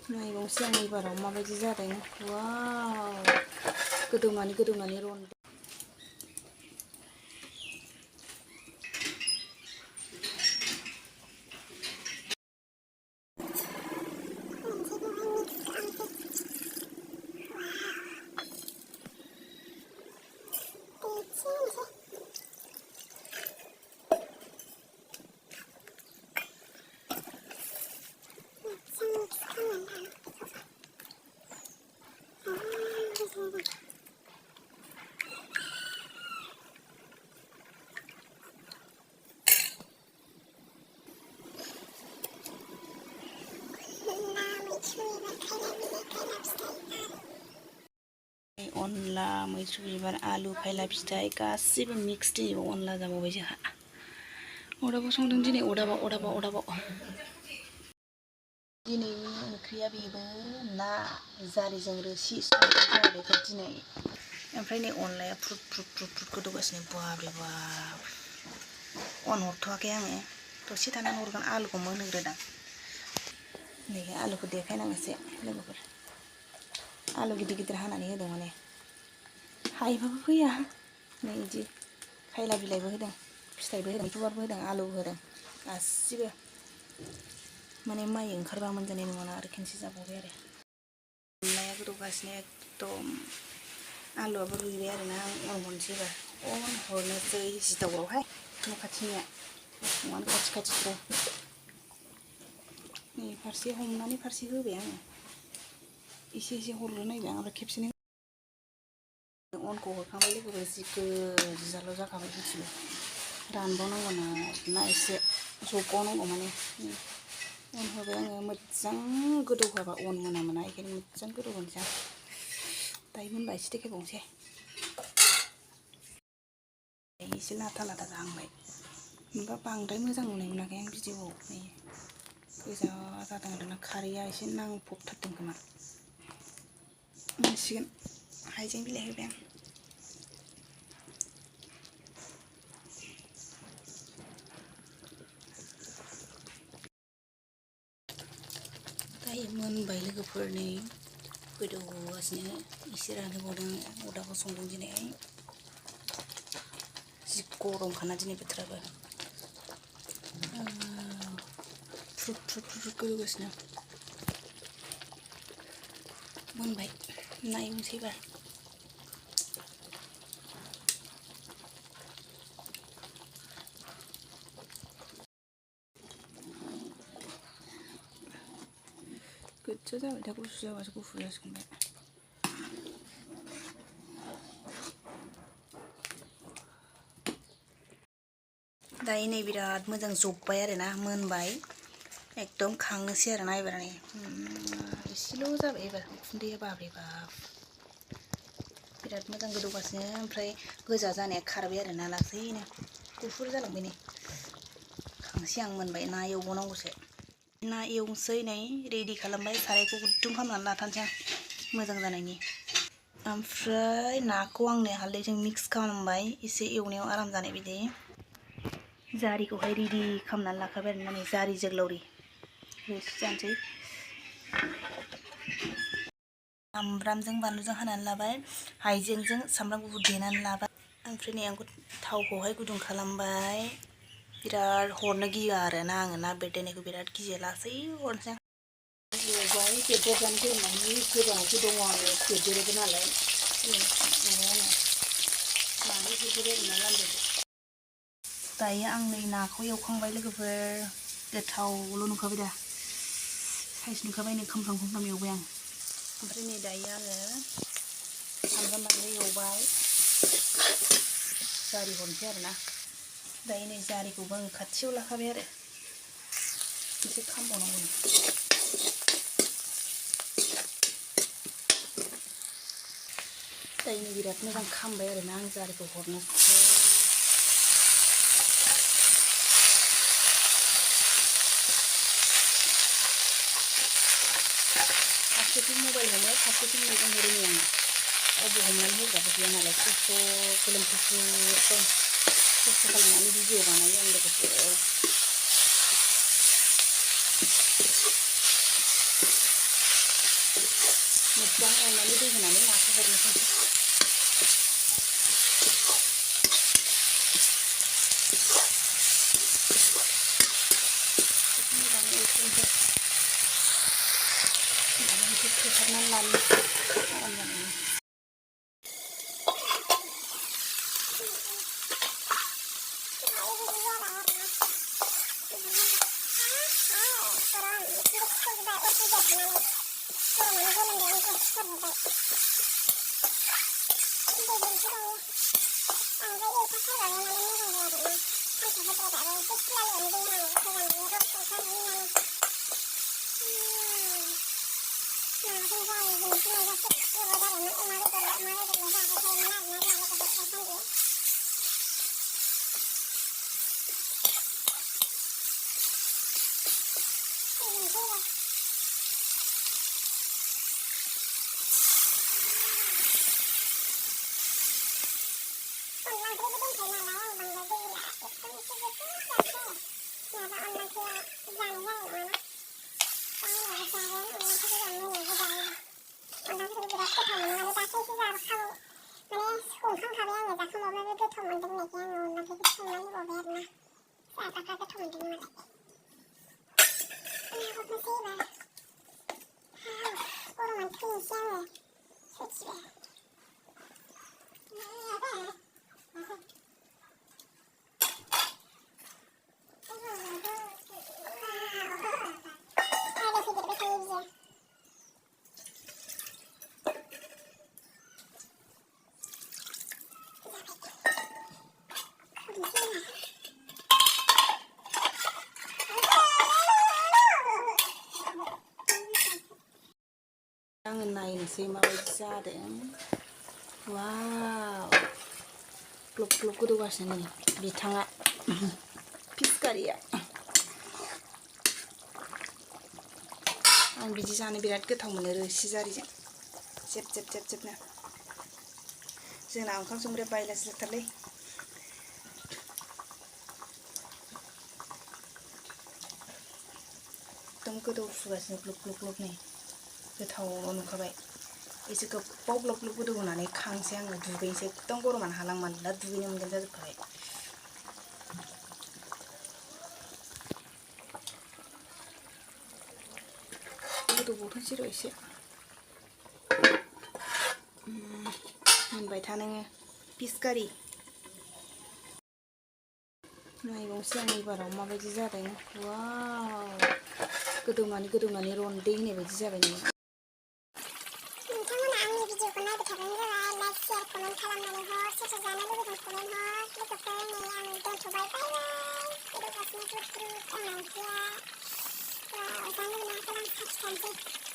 नायबावनोसै आं एबाराव माबायदि जादों। वाव गोदौनानै रन अनला मैथ्रु बिबार आलु खायला फिथाइ गासिबो मिक्स दिनै अनला जाबावबाय जोंहा अरदाबाव संदों दिनै अरदाबाव दिनैनि ओंख्रिया बेबो ना जारिजों रोसि संदों बेखौ दिनै ओमफ्राय नै अनलाया फ्रुट गोदौगासिनो बाब्रे बाब अन हरथ'वाखै आङो दसे थानानै हरगोन आलुखौ मोनहोग्रोदां नै आलुखौ देखायनांगोनसो लोगोफोर आलु गिदिर हानानै होदों माने हायोबाबो फैया नै बिदि खायला बिलाइबो होदों फिथाइबो होदों बिबारबो होदों आलुबो होदों गासिबो माने माइ ओंखारबा मोनजानाय नङाना आरो खेनसे जाबावबाय आरो अनलाया गोदौगासिनो एकदम आलुआबो रुइबाय आरोना अन हरनोसै एबार अन हरनोसै जिदावरावहाय न' खाथिनिया न'आनो खाथिद्राय नै फारसे हमनानै फारसे होबाय आङो एसे हरग्रोनायबाय आं ओमफ्राय खेबसेनो अनखौ हरखांबाय लोगोफोर जि गोजाल' जाखाबाय मिथिबाय रानबावनांगौ ना एसे जबबावनांगौ माने अन होबाय आङो मोजां गोदौ होआबा अन मोना बेखायनो मोजां गोदौ होनोसै आं दायो मोनबा एसे देखायबावनोसै एसे लाथा जाहांबाय होमबा बांद्राय मोजां नुनाय मोनाखै आं भिडिअआव नै गोजा जादों आरोना खारैया एसे नांफबथारदों खोमा मोनसिगोन हाइजें बिलाइ होबाय आं दायो मोनबाय लोगोफोर नै गोदौगासिनो एसे रानहोबावदों अरदाबाव संदों दिनै जि गरमखाना दिनै बोथोराबो फ्रुट गोदौगासिनो मोनबाय नायनोसै एबार गोजा जाबाय दा गुसु जाबासो गुफुर जासिगोन बे दायो नै बिराद मोजां जब्बाय आरोना मोनबाय एकदम खांनोसै आरोना एबार नै एसेल' जाबाय एबार उखुन्दैया बाब्रे बाब बिराद मोजां गोदौगासिनो ओमफ्राय गोजा जानाया खारबाय आरोना लासैनो गुफुर जालांबाय नै खांसै आं मोनबाय ना एवबावनांगौसो ना एवनोसै नै रेडि खालामबाय सारायखौ गुदुं खालामनानै लाथारनोसै आं मोजां जानायनि ओमफ्राय नाखौ आंनो हालदैजों मिक्स खालामबाय एसे एवनायाव आराम जानाय बायदि जारिखौहाय रेडि खालामनानै लाखाबाय आरोना नै जारि जोग्लावरि रोसि जानोसै सामब्रामजों बानलुजों हानानै लाबाय हाइजेंजों सामब्राम गुफुर देनानै लाबाय ओमफ्राय नै आं थावखौहाय गुदुं खालामबाय बिराद हरनो गियो आरोना आङो ना बेरदेरनायखौ बिराद गियो लासै हरनोसै एवबाय बेरदेरजानो गिनानै गोजानावसो दङ आङो बेरदेरोबो नालाय मानो बेरदेरो आरोना लान्जायखौ दायो आं नै नाखौ एवखांबाय लोगोफोर गोथावल' नुखाबाय दा साइज नुखाबाय नै खामफ्राम एवबाय आं ओमफ्राय नै दायो आङो सामब्राम बानलु एवबाय जारि हरनोसै आरोना दायो नै जारिखौबो आं खाथियाव लाखाबाय आरो एसे खामबावनांगौ दायो नै बिराद मोजां खामबाय आरोना आं जारिखौ हरनोसै फारसेथिं मबाइल हमो फारसेथिं मैगं हरो नै आङो अबे हमनानै होग्राबो गैया नालाय खस्थ' गोलोम खस्थ' खालामनानै भिडिअ बानायो आं लोगोसे बेसेबां एवनानै दै होनानै नाखौ हरनोसै। मोजाङै एवथ्र'नोसै। बेखौ खोबहाबनानै लानोसै आराम जानायनि। आङो नायनोसै माबायदि जादों। वाव, ग्लब ग्लब गोदौगासिनो नै बिथाङा फिस कारिया। आं बिदि जानो बिराद गोथाव मोनो रोसि जारिजों जेब जेब जेब जेबनो। जोंना ओंखाम संग्राया बायलासो जोबथारलै। एकदम गोदौफुगासिनो ग्लब ग्लब ग्लब नै गोथाव नुखाबाय। एसे गोबाव ग्लब ग्लब गोदौ होनानै खांसै आङो, दुगैनोसै। एकदम गरमानो हालां मानला दुगैनो मोनगोन जाजोबखाबाय। गोदौबावथोंसै र' एसे। मोनबाय था नोङो फिस कारि। नायबावनोसै आं एबाराव माबायदि जादों। वाव, गोदौनानै रन्दै होनाय बायदि जाबाय नै। नोंथांमोना आंनि भिडिअखौ नायबाय थाबानो जाबाय। लाइक, शेयार, कमेन्ट खालामनानै हर। सोर सोर जानो लुबैदों कमेन्ट हर। लोगोफोर नै आं दोनथ'बाय। बाय बाय। गोदौगासिनो ग्रुब ग्रुब एवनाय ओंख्रिया। जानो लुबैनायखौ आं साखिथारनोसै।